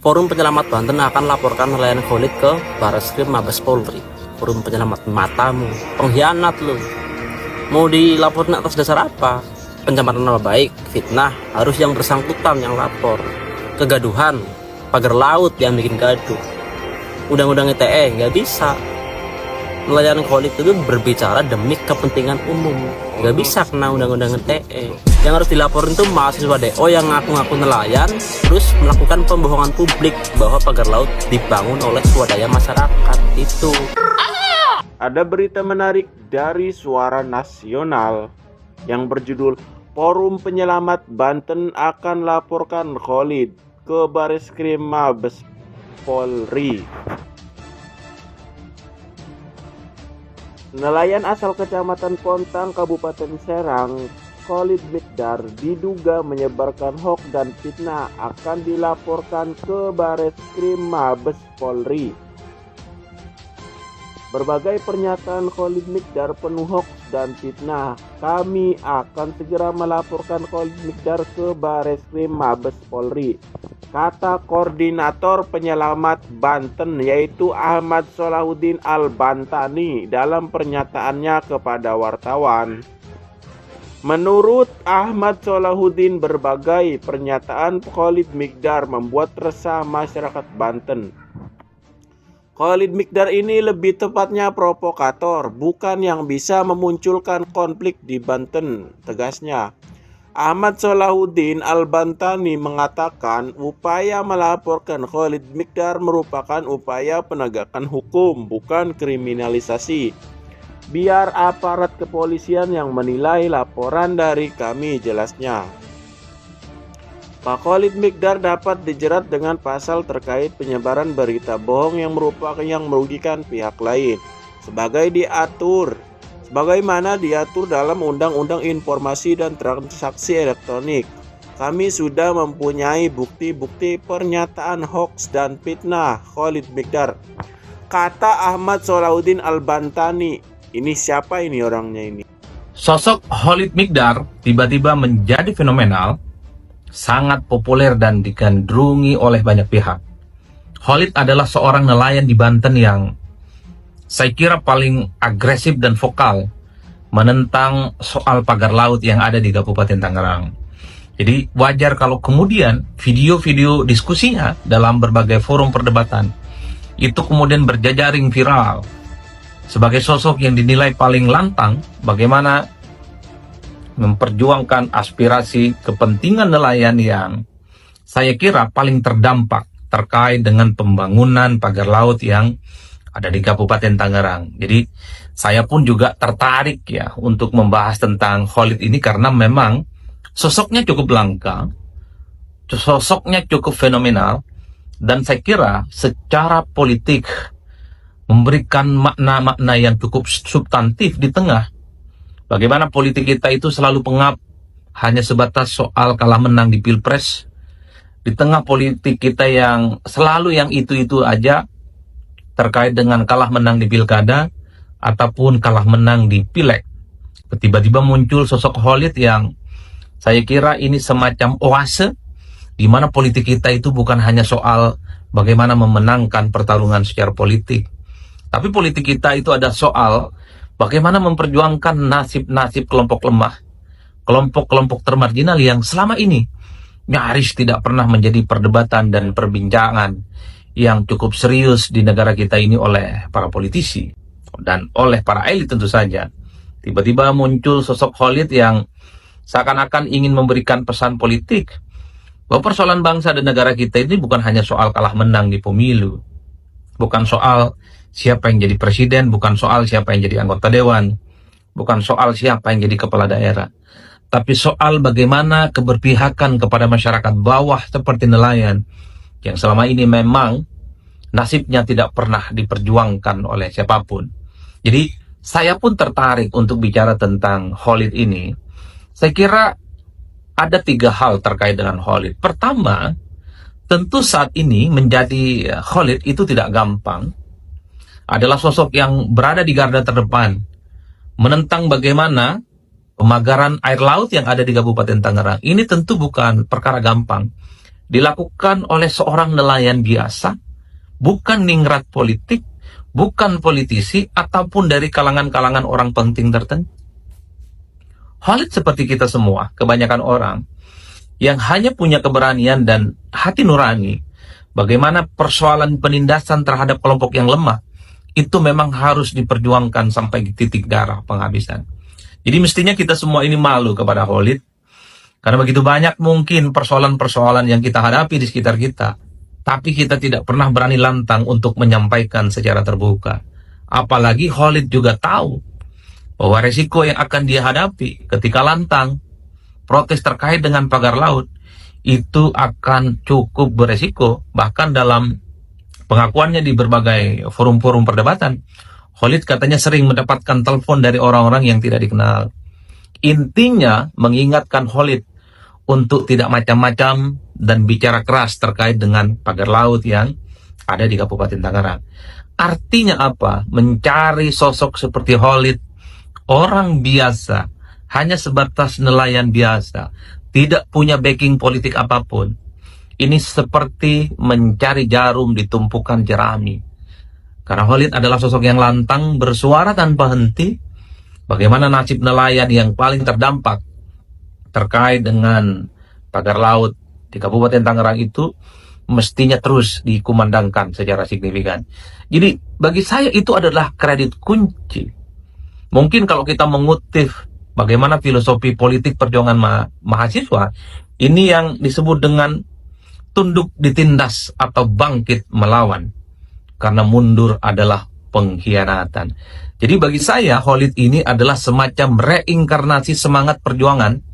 Forum Penyelamat Banten akan laporkan nelayan Khalid ke Barreskrim Mabes Polri. Forum Penyelamat matamu, pengkhianat lu. Mau dilaporin atas dasar apa? Pencemaran nama baik, fitnah, harus yang bersangkutan yang lapor. Kegaduhan, pagar laut yang bikin gaduh. Undang-undang ITE nggak bisa. Nelayan Khalid itu berbicara demi kepentingan umum, nggak bisa kena undang-undang ITE. Yang harus dilaporin tuh mahasiswa DO yang ngaku-ngaku nelayan terus melakukan pembohongan publik bahwa pagar laut dibangun oleh swadaya masyarakat. Itu ada berita menarik dari Suara Nasional yang berjudul Forum Penyelamat Banten akan laporkan Khalid ke Barreskrim Mabes Polri. Nelayan asal Kecamatan Pontang, Kabupaten Serang, Khalid Mikdar diduga menyebarkan hoaks dan fitnah akan dilaporkan ke Barreskrim Mabes Polri. Berbagai pernyataan Khalid Mikdar penuh hoaks dan fitnah. Kami akan segera melaporkan Khalid Mikdar ke Barreskrim Mabes Polri, kata Koordinator Penyelamat Banten yaitu Ahmad Solahuddin Al-Bantani dalam pernyataannya kepada wartawan. Menurut Ahmad Solahuddin, berbagai pernyataan Khalid Mikdar membuat resah masyarakat Banten. Khalid Mikdar ini lebih tepatnya provokator, bukan yang bisa memunculkan konflik di Banten, tegasnya. Ahmad Solahuddin Al-Bantani mengatakan upaya melaporkan Khalid Mikdar merupakan upaya penegakan hukum, bukan kriminalisasi. Biar aparat kepolisian yang menilai laporan dari kami, jelasnya. Pak Khalid Mikdar dapat dijerat dengan pasal terkait penyebaran berita bohong yang merugikan pihak lain, sebagaimana diatur dalam Undang-Undang Informasi dan Transaksi Elektronik. Kami sudah mempunyai bukti-bukti pernyataan hoaks dan fitnah Khalid Mikdar, kata Ahmad Solahuddin Al-Bantani. Ini siapa ini orangnya ini? Sosok Khalid Mikdar tiba-tiba menjadi fenomenal, sangat populer dan digandrungi oleh banyak pihak. Khalid adalah seorang nelayan di Banten yang saya kira paling agresif dan vokal menentang soal pagar laut yang ada di Kabupaten Tangerang. Jadi wajar kalau kemudian video-video diskusinya dalam berbagai forum perdebatan itu kemudian berjajaring viral. Sebagai sosok yang dinilai paling lantang bagaimana memperjuangkan aspirasi kepentingan nelayan yang saya kira paling terdampak terkait dengan pembangunan pagar laut yang ada di Kabupaten Tangerang. Jadi saya pun juga tertarik ya untuk membahas tentang Khalid ini karena memang sosoknya cukup langka, sosoknya cukup fenomenal, dan saya kira secara politik memberikan makna-makna yang cukup substantif di tengah bagaimana politik kita itu selalu pengap hanya sebatas soal kalah menang di Pilpres, di tengah politik kita yang selalu yang itu-itu aja terkait dengan kalah menang di Pilkada ataupun kalah menang di Pileg. Tiba-tiba muncul sosok Khalid yang saya kira ini semacam oase di mana politik kita itu bukan hanya soal bagaimana memenangkan pertarungan secara politik, tapi politik kita itu ada soal bagaimana memperjuangkan nasib-nasib kelompok lemah, kelompok-kelompok termarginal yang selama ini nyaris tidak pernah menjadi perdebatan dan perbincangan yang cukup serius di negara kita ini oleh para politisi dan oleh para elit tentu saja. Tiba-tiba muncul sosok Khalid yang seakan-akan ingin memberikan pesan politik bahwa persoalan bangsa dan negara kita ini bukan hanya soal kalah menang di pemilu, bukan soal siapa yang jadi presiden, bukan soal siapa yang jadi anggota dewan, bukan soal siapa yang jadi kepala daerah, tapi soal bagaimana keberpihakan kepada masyarakat bawah seperti nelayan yang selama ini memang nasibnya tidak pernah diperjuangkan oleh siapapun. Jadi saya pun tertarik untuk bicara tentang Khalid ini. Saya kira ada 3 hal terkait dengan Khalid. Pertama, tentu saat ini menjadi Khalid itu tidak gampang. Adalah sosok yang berada di garda terdepan menentang bagaimana pemagaran air laut yang ada di Kabupaten Tangerang. Ini tentu bukan perkara gampang. dilakukan oleh seorang nelayan biasa, bukan ningrat politik, bukan politisi, ataupun dari kalangan-kalangan orang penting tertentu. Khalid seperti kita semua, kebanyakan orang yang hanya punya keberanian dan hati nurani, bagaimana persoalan penindasan terhadap kelompok yang lemah, itu memang harus diperjuangkan sampai di titik darah penghabisan. Jadi mestinya kita semua ini malu kepada Khalid, karena begitu banyak mungkin persoalan-persoalan yang kita hadapi di sekitar kita, tapi kita tidak pernah berani lantang untuk menyampaikan secara terbuka. Apalagi Khalid juga tahu bahwa resiko yang akan dia hadapi ketika lantang protes terkait dengan pagar laut itu akan cukup beresiko. Bahkan dalam pengakuannya di berbagai forum-forum perdebatan, Khalid katanya sering mendapatkan telepon dari orang-orang yang tidak dikenal. Intinya mengingatkan Khalid untuk tidak macam-macam dan bicara keras terkait dengan pagar laut yang ada di Kabupaten Tangerang. Artinya apa? Mencari sosok seperti Khalid, orang biasa, hanya sebatas nelayan biasa, tidak punya backing politik apapun. Ini seperti mencari jarum di tumpukan jerami. Karena Khalid adalah sosok yang lantang, bersuara tanpa henti. Bagaimana nasib nelayan yang paling terdampak terkait dengan pagar laut di Kabupaten Tangerang itu mestinya terus dikumandangkan secara signifikan. Jadi bagi saya itu adalah kredit kunci. Mungkin kalau kita mengutip bagaimana filosofi politik perjuangan mahasiswa, ini yang disebut dengan tunduk ditindas atau bangkit melawan. Karena mundur adalah pengkhianatan. Jadi bagi saya, Khalid ini adalah semacam reinkarnasi semangat perjuangan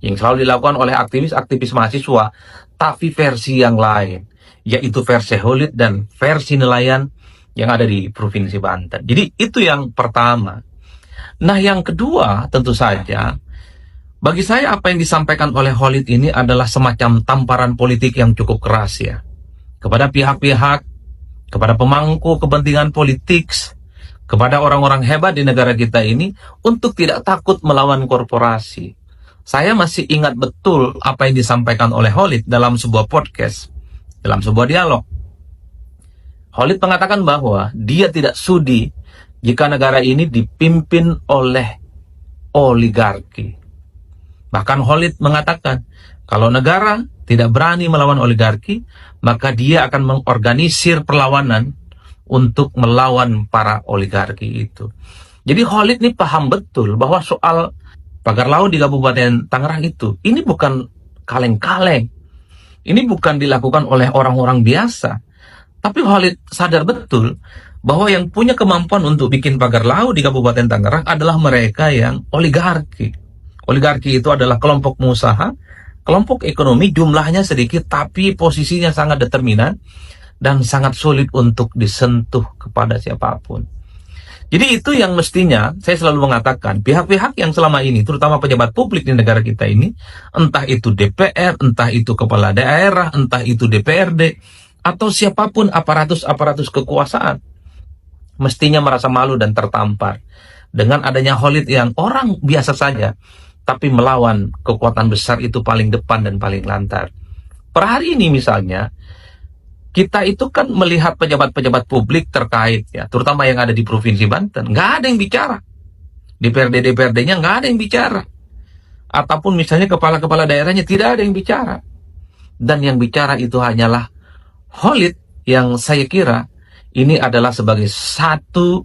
yang selalu dilakukan oleh aktivis-aktivis mahasiswa, tapi versi yang lain, yaitu versi Khalid dan versi nelayan yang ada di Provinsi Banten. Jadi itu yang pertama. Nah yang kedua tentu saja, bagi saya apa yang disampaikan oleh Khalid ini adalah semacam tamparan politik yang cukup keras ya, kepada pihak-pihak, kepada pemangku kepentingan politik, kepada orang-orang hebat di negara kita ini untuk tidak takut melawan korporasi. Saya masih ingat betul apa yang disampaikan oleh Khalid dalam sebuah podcast, dalam sebuah dialog. Khalid mengatakan bahwa dia tidak sudi jika negara ini dipimpin oleh oligarki. Bahkan Khalid mengatakan, kalau negara tidak berani melawan oligarki, maka dia akan mengorganisir perlawanan untuk melawan para oligarki itu. Jadi Khalid ini paham betul bahwa soal pagar laut di Kabupaten Tangerang itu, ini bukan kaleng-kaleng. Ini bukan dilakukan oleh orang-orang biasa. Tapi Khalid sadar betul bahwa yang punya kemampuan untuk bikin pagar laut di Kabupaten Tangerang adalah mereka yang oligarki. Oligarki itu adalah kelompok pengusaha, kelompok ekonomi, jumlahnya sedikit tapi posisinya sangat determinan dan sangat sulit untuk disentuh kepada siapapun. Jadi itu yang mestinya saya selalu mengatakan, pihak-pihak yang selama ini, terutama pejabat publik di negara kita ini, entah itu DPR, entah itu kepala daerah, entah itu DPRD, atau siapapun aparatus-aparatus kekuasaan, mestinya merasa malu dan tertampar dengan adanya Khalid yang orang biasa saja, tapi melawan kekuatan besar itu paling depan dan paling lantar. Per hari ini misalnya, kita itu kan melihat pejabat-pejabat publik terkait, ya, terutama yang ada di Provinsi Banten, nggak ada yang bicara. DPRD-DPRD-nya nggak ada yang bicara. Ataupun misalnya kepala-kepala daerahnya tidak ada yang bicara. Dan yang bicara itu hanyalah Khalid, yang saya kira ini adalah sebagai satu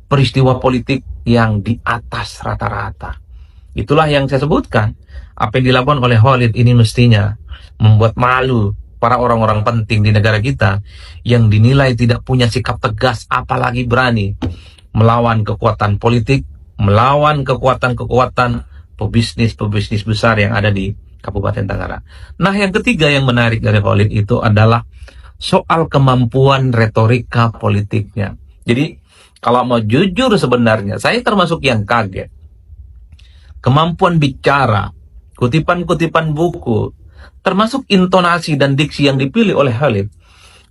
peristiwa politik yang di atas rata-rata. Itulah yang saya sebutkan. Apa yang dilakukan oleh Khalid ini mestinya membuat malu para orang-orang penting di negara kita yang dinilai tidak punya sikap tegas, apalagi berani melawan kekuatan politik, melawan kekuatan-kekuatan pebisnis besar yang ada di Kabupaten Tangerang. Nah, yang ketiga yang menarik dari Khalid itu adalah soal kemampuan retorika politiknya. Jadi, kalau mau jujur sebenarnya, saya termasuk yang kaget. Kemampuan bicara, kutipan-kutipan buku, termasuk intonasi dan diksi yang dipilih oleh Khalid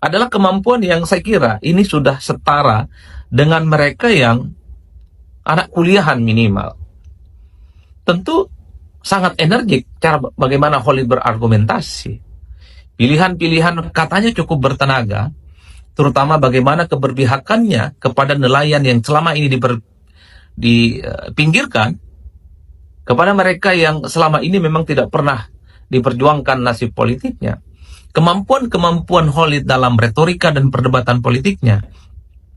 adalah kemampuan yang saya kira ini sudah setara dengan mereka yang anak kuliahan minimal. Tentu sangat energik cara bagaimana Khalid berargumentasi. Pilihan-pilihan katanya cukup bertenaga, terutama bagaimana keberpihakannya kepada nelayan yang selama ini dipinggirkan, kepada mereka yang selama ini memang tidak pernah diperjuangkan nasib politiknya. Kemampuan-kemampuan Khalid dalam retorika dan perdebatan politiknya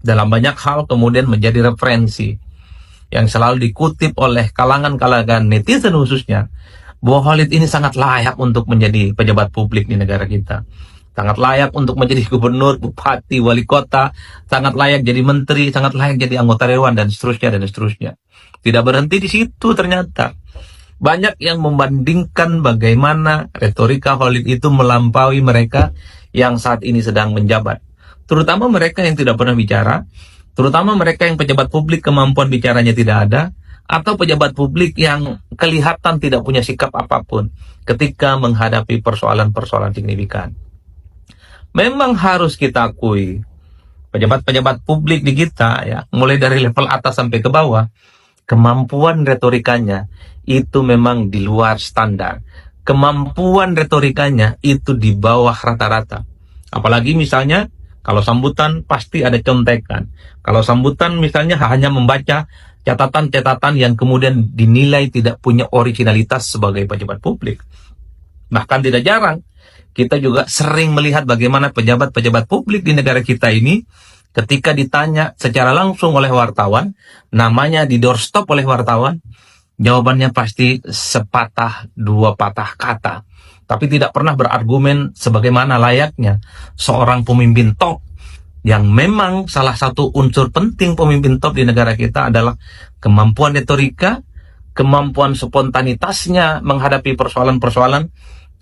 dalam banyak hal kemudian menjadi referensi yang selalu dikutip oleh kalangan-kalangan netizen khususnya, bahwa Khalid ini sangat layak untuk menjadi pejabat publik di negara kita. Sangat layak untuk menjadi gubernur, bupati, wali kota, sangat layak jadi menteri, sangat layak jadi anggota dewan, dan seterusnya, dan seterusnya. Tidak berhenti di situ ternyata. Banyak yang membandingkan bagaimana retorika Khalid itu melampaui mereka yang saat ini sedang menjabat. Terutama mereka yang tidak pernah bicara, terutama mereka yang pejabat publik kemampuan bicaranya tidak ada, atau pejabat publik yang kelihatan tidak punya sikap apapun ketika menghadapi persoalan-persoalan signifikan. Memang harus kita akui, pejabat-pejabat publik di kita, ya, mulai dari level atas sampai ke bawah, kemampuan retorikanya itu memang di luar standar. Kemampuan retorikanya itu di bawah rata-rata. Apalagi misalnya, kalau sambutan pasti ada contekan. Kalau sambutan misalnya hanya membaca catatan-catatan yang kemudian dinilai tidak punya originalitas sebagai pejabat publik. Bahkan tidak jarang, kita juga sering melihat bagaimana pejabat-pejabat publik di negara kita ini ketika ditanya secara langsung oleh wartawan, namanya di doorstop oleh wartawan, jawabannya pasti sepatah dua patah kata, tapi tidak pernah berargumen sebagaimana layaknya seorang pemimpin top, yang memang salah satu unsur penting pemimpin top di negara kita adalah kemampuan retorika, kemampuan spontanitasnya menghadapi persoalan-persoalan,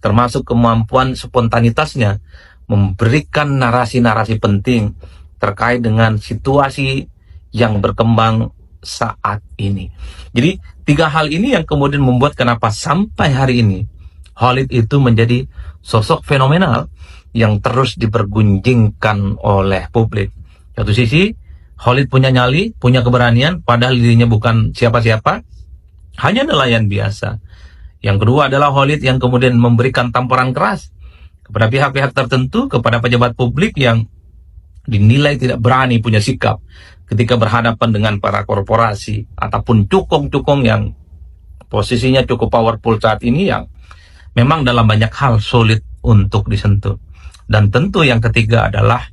termasuk kemampuan spontanitasnya memberikan narasi-narasi penting terkait dengan situasi yang berkembang saat ini. Jadi 3 hal ini yang kemudian membuat kenapa sampai hari ini Khalid itu menjadi sosok fenomenal yang terus dipergunjingkan oleh publik. Satu sisi, Khalid punya nyali, punya keberanian, padahal dirinya bukan siapa-siapa, hanya nelayan biasa. Yang kedua adalah Khalid yang kemudian memberikan tamparan keras kepada pihak-pihak tertentu, kepada pejabat publik yang dinilai tidak berani punya sikap ketika berhadapan dengan para korporasi ataupun cukong-cukong yang posisinya cukup powerful saat ini, yang memang dalam banyak hal sulit untuk disentuh. Dan tentu yang ketiga adalah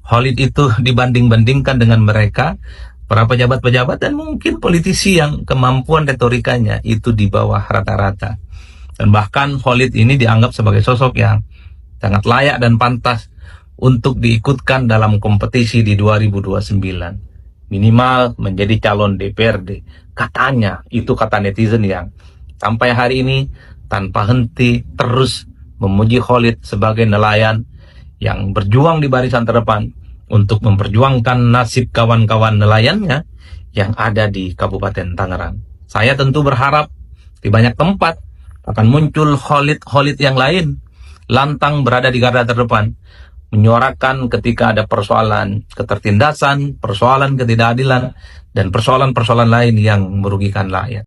Khalid itu dibanding-bandingkan dengan mereka, para pejabat-pejabat dan mungkin politisi yang kemampuan retorikanya itu di bawah rata-rata. Dan bahkan Khalid ini dianggap sebagai sosok yang sangat layak dan pantas untuk diikutkan dalam kompetisi di 2029. Minimal menjadi calon DPRD. Katanya, itu kata netizen yang sampai hari ini tanpa henti terus memuji Khalid sebagai nelayan yang berjuang di barisan terdepan untuk memperjuangkan nasib kawan-kawan nelayannya yang ada di Kabupaten Tangerang. Saya tentu berharap di banyak tempat akan muncul Khalid yang lain, lantang berada di garda terdepan, menyuarakan ketika ada persoalan ketertindasan, persoalan ketidakadilan, dan persoalan-persoalan lain yang merugikan rakyat.